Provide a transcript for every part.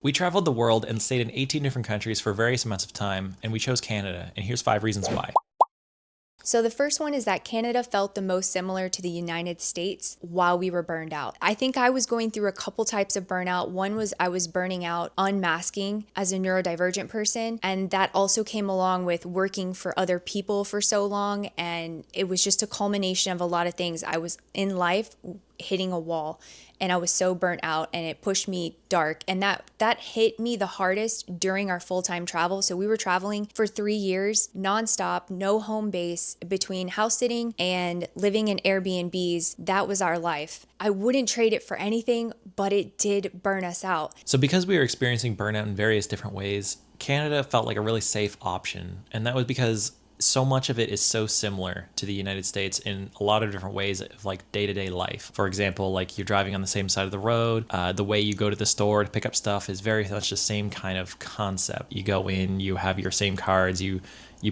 We traveled the world and stayed in 18 different countries for various amounts of time, and we chose Canada, and here's 5 reasons why. So the first one is that Canada felt the most similar to the United States while we were burned out. I think I was going through a couple types of burnout. One was I was burning out unmasking as a neurodivergent person, and that also came along with working for other people for so long, and it was just a culmination of a lot of things. I was in life hitting a wall and I was so burnt out and it pushed me dark, and that hit me the hardest during our full-time travel. So we were traveling for 3 years nonstop, no home base, between house sitting and living in Airbnbs. That was our life. I wouldn't trade it for anything, but it did burn us out. So because we were experiencing burnout in various different ways, Canada felt like a really safe option, and that was because so much of it is so similar to the United States in a lot of different ways of like day-to-day life. For example, like you're driving on the same side of the road, the way you go to the store to pick up stuff is very much the same kind of concept. You go in, you have your same cards, you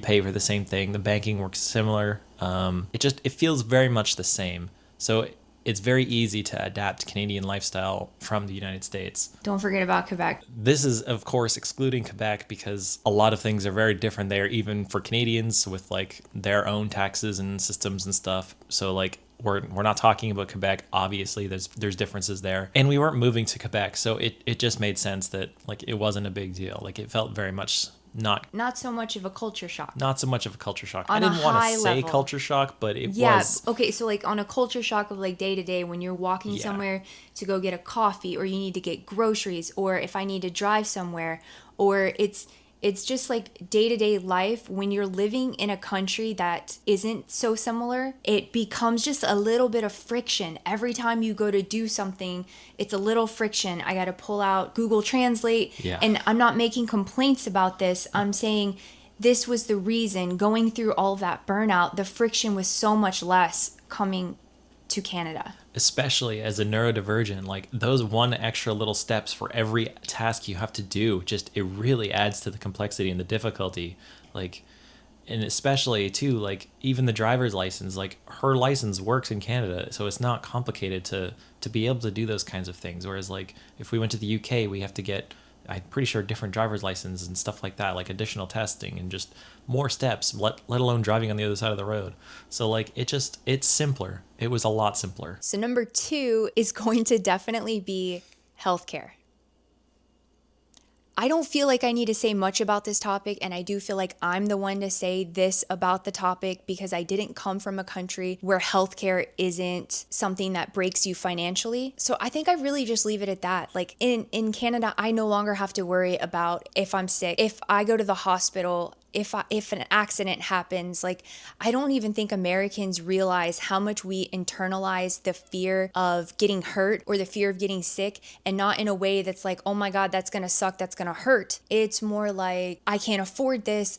pay for the same thing, the banking works similar. It feels very much the same. So it's very easy to adapt Canadian lifestyle from the United States. Don't forget about Quebec. This is, of course, excluding Quebec because a lot of things are very different there, even for Canadians with like their own taxes and systems and stuff. So like we're not talking about Quebec. Obviously, there's differences there, and we weren't moving to Quebec, so it just made sense that like it wasn't a big deal. Like it felt very much not so much of a culture shock. Not so much of a culture shock. On I didn't a want high to say level. culture shock, but it Yeah. was. Okay. So like on a culture shock of like day to day when you're walking Yeah. somewhere to go get a coffee, or you need to get groceries, or if I need to drive somewhere, or it's just like day to day life. When you're living in a country that isn't so similar, it becomes just a little bit of friction. Every time you go to do something, it's a little friction. I got to pull out Google Translate. Yeah. And I'm not making complaints about this. I'm saying this was the reason. Going through all of that burnout, the friction was so much less coming to Canada. Especially as a neurodivergent, like those one extra little steps for every task you have to do, just it really adds to the complexity and the difficulty. Like, and especially too, like even the driver's license, like her license works in Canada, so it's not complicated to be able to do those kinds of things. Whereas like if we went to the UK, we have to get, I'm pretty sure, different driver's license and stuff like that, like additional testing and just more steps, let alone driving on the other side of the road. So like it's simpler. It was a lot simpler. So number 2 is going to definitely be healthcare. I don't feel like I need to say much about this topic, and I do feel like I'm the one to say this about the topic because I didn't come from a country where healthcare isn't something that breaks you financially. So I think I really just leave it at that. Like in Canada, I no longer have to worry about if I'm sick. If I go to the hospital, if an accident happens, like I don't even think Americans realize how much we internalize the fear of getting hurt or the fear of getting sick, and not in a way that's like, oh my God, that's gonna suck, that's gonna hurt. It's more like, I can't afford this.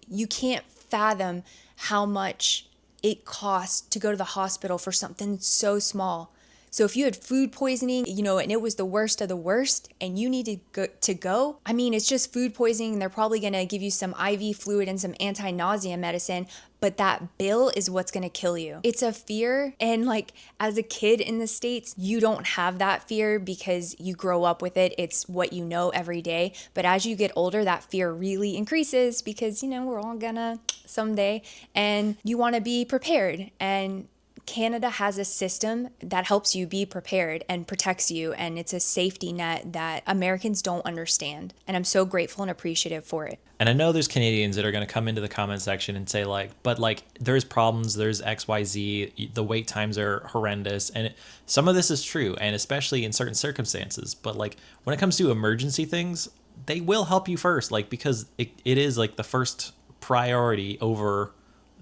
You can't fathom how much it costs to go to the hospital for something so small. So if you had food poisoning, and it was the worst of the worst and you needed to go, I mean, it's just food poisoning. They're probably going to give you some IV fluid and some anti-nausea medicine, but that bill is what's going to kill you. It's a fear. And like as a kid in the States, you don't have that fear because you grow up with it. It's what you know every day. But as you get older, that fear really increases because, we're all gonna someday, and you want to be prepared. And Canada has a system that helps you be prepared and protects you, and it's a safety net that Americans don't understand. And I'm so grateful and appreciative for it. And I know there's Canadians that are going to come into the comment section and say like, but like there's problems, there's XYZ, the wait times are horrendous. And some of this is true, and especially in certain circumstances. But like when it comes to emergency things, they will help you first, like because it is like the first priority over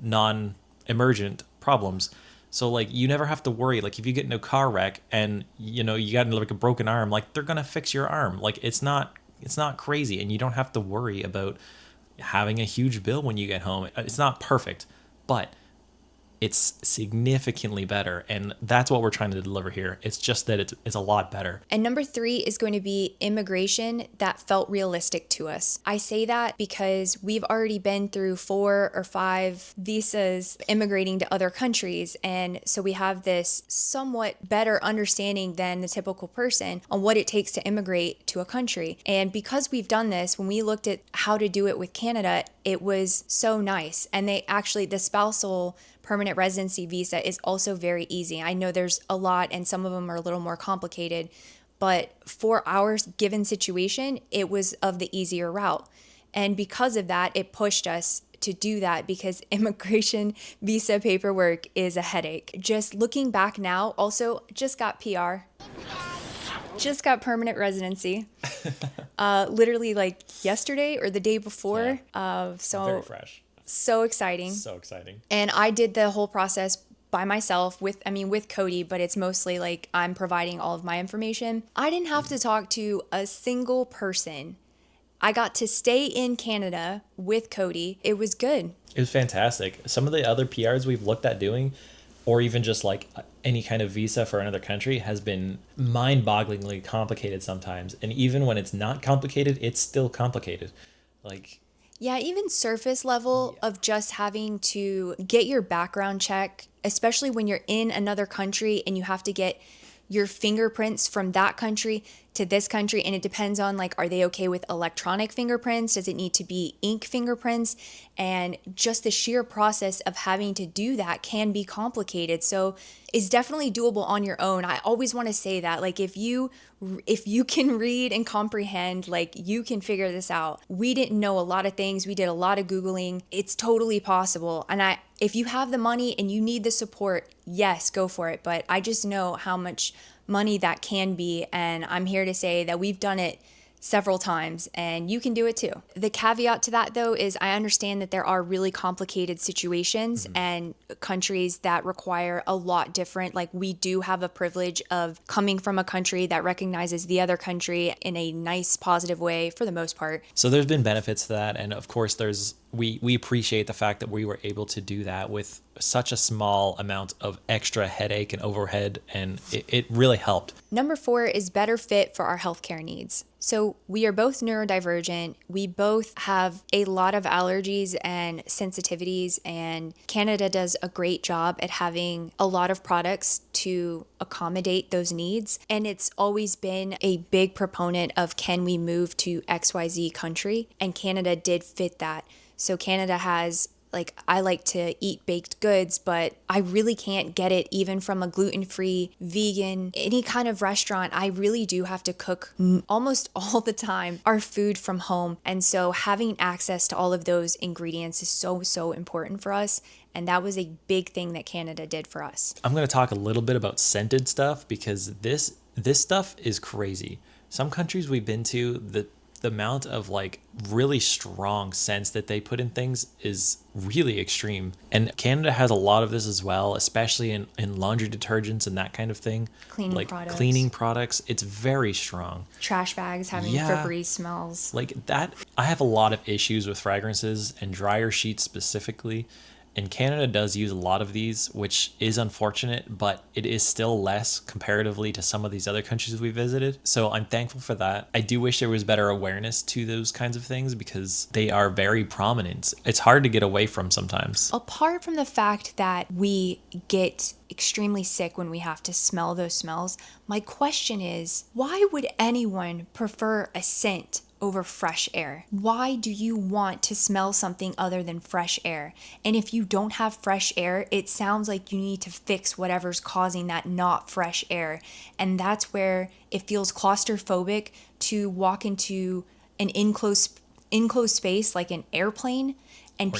non-emergent problems. So like you never have to worry. Like if you get in a car wreck and you got like a broken arm, like they're gonna fix your arm. Like it's not crazy, and you don't have to worry about having a huge bill when you get home. It's not perfect, but it's significantly better. And that's what we're trying to deliver here. It's just that it's a lot better. And number 3 is going to be immigration that felt realistic to us. I say that because we've already been through 4 or 5 visas immigrating to other countries. And so we have this somewhat better understanding than the typical person on what it takes to immigrate to a country. And because we've done this, when we looked at how to do it with Canada, it was so nice. And they actually, the spousal permanent residency visa is also very easy. I know there's a lot and some of them are a little more complicated, but for our given situation, it was of the easier route. And because of that, it pushed us to do that because immigration visa paperwork is a headache. Just looking back now, also just got PR. Just got permanent residency, literally like yesterday or the day before. So very fresh. So exciting. So exciting. And I did the whole process by myself with Cody, but it's mostly like I'm providing all of my information. I didn't have to talk to a single person. I got to stay in Canada with Cody. It was good. It was fantastic. Some of the other PRs we've looked at doing, or even just like any kind of visa for another country, has been mind-bogglingly complicated sometimes. And even when it's not complicated, it's still complicated. Like, yeah, even surface level of just having to get your background check, especially when you're in another country and you have to get your fingerprints from that country to this country. And it depends on like, are they okay with electronic fingerprints? Does it need to be ink fingerprints? And just the sheer process of having to do that can be complicated. So it's definitely doable on your own. I always want to say that, like, if you can read and comprehend, like, you can figure this out. We didn't know a lot of things. We did a lot of Googling. It's totally possible. And if you have the money and you need the support, yes, go for it. But I just know how much money that can be. And I'm here to say that we've done it several times and you can do it too. The caveat to that though is I understand that there are really complicated situations and countries that require a lot different. Like, we do have a privilege of coming from a country that recognizes the other country in a nice, positive way for the most part. so there's been benefits to that. And of course, we appreciate the fact that we were able to do that with such a small amount of extra headache and overhead. And it really helped. Number 4 is better fit for our healthcare needs. So we are both neurodivergent. We both have a lot of allergies and sensitivities, and Canada does a great job at having a lot of products to accommodate those needs. And it's always been a big proponent of, can we move to XYZ country? And Canada did fit that. So Canada has, like, I like to eat baked goods, but I really can't get it even from a gluten-free, vegan, any kind of restaurant. I really do have to cook almost all the time our food from home. And so having access to all of those ingredients is so, so important for us. And that was a big thing that Canada did for us. I'm going to talk a little bit about scented stuff because this stuff is crazy. Some countries we've been to, the amount of like really strong scents that they put in things is really extreme. And Canada has a lot of this as well, especially in laundry detergents and that kind of thing. Cleaning products. It's very strong. Trash bags having Febreze smells. Like that. I have a lot of issues with fragrances and dryer sheets specifically. And Canada does use a lot of these, which is unfortunate, but it is still less comparatively to some of these other countries we visited. So I'm thankful for that. I do wish there was better awareness to those kinds of things because they are very prominent. It's hard to get away from sometimes. Apart from the fact that we get extremely sick when we have to smell those smells, my question is, why would anyone prefer a scent over fresh air? Why do you want to smell something other than fresh air? And if you don't have fresh air, it sounds like you need to fix whatever's causing that not fresh air. And that's where it feels claustrophobic to walk into an enclosed space like an airplane and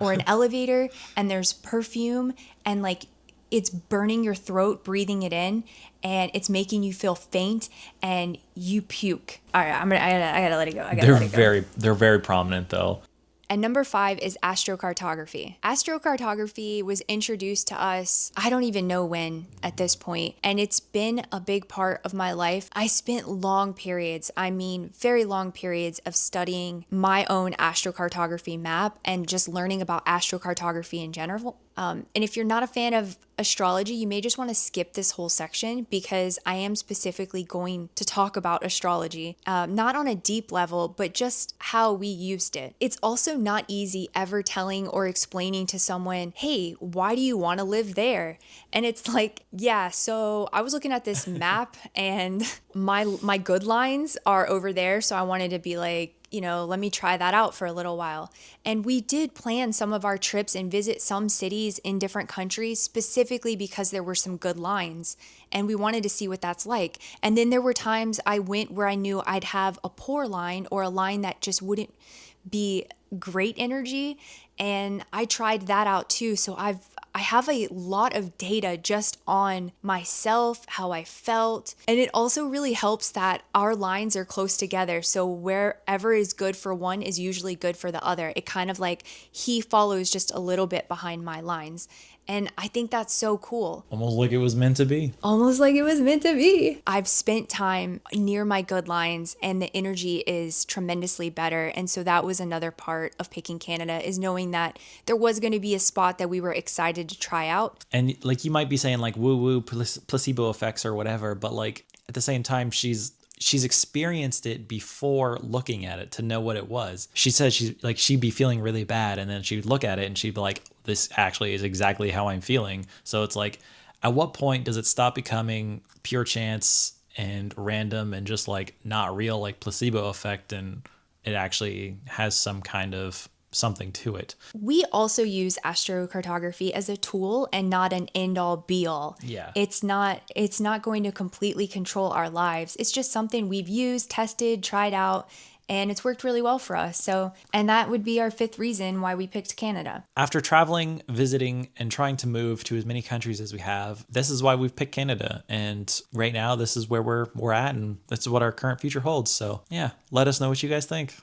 or an elevator, and there's perfume and like it's burning your throat breathing it in, and it's making you feel faint and you puke. All right, I gotta let it go. They're very prominent though. And number 5 is astrocartography. Astrocartography was introduced to us, I don't even know when at this point, and it's been a big part of my life. I spent long periods, very long periods of studying my own astrocartography map and just learning about astrocartography in And if you're not a fan of astrology, you may just want to skip this whole section because I am specifically going to talk about astrology, not on a deep level, but just how we used it. It's also not easy ever telling or explaining to someone, hey, why do you want to live there? And it's like, yeah, so I was looking at this map and my good lines are over there. So I wanted to be like, let me try that out for a little while. And we did plan some of our trips and visit some cities in different countries specifically because there were some good lines and we wanted to see what that's like. And then there were times I went where I knew I'd have a poor line or a line that just wouldn't be great energy, and I tried that out too. So I have a lot of data just on myself, how I felt. And it also really helps that our lines are close together. So wherever is good for one is usually good for the other. It kind of like he follows just a little bit behind my lines. And I think that's so cool. Almost like it was meant to be. Almost like it was meant to be. I've spent time near my good lines and the energy is tremendously better. And so that was another part of picking Canada, is knowing that there was going to be a spot that we were excited to try out. And like you might be saying like woo woo placebo effects or whatever, but like at the same time she's experienced it before looking at it to know what it was. She said she'd be feeling really bad and then she'd look at it and she'd be like, this actually is exactly how I'm feeling. So it's like, at what point does it stop becoming pure chance and random and just like not real, like placebo effect, and it actually has some kind of something to it? We also use astrocartography as a tool and not an end all be all. Yeah. It's not going to completely control our lives. It's just something we've used, tested, tried out, and it's worked really well for us. So, and that would be our fifth reason why we picked Canada. After traveling, visiting, and trying to move to as many countries as we have, this is why we've picked Canada. And right now, this is where we're at, and this is what our current future holds. So yeah, let us know what you guys think.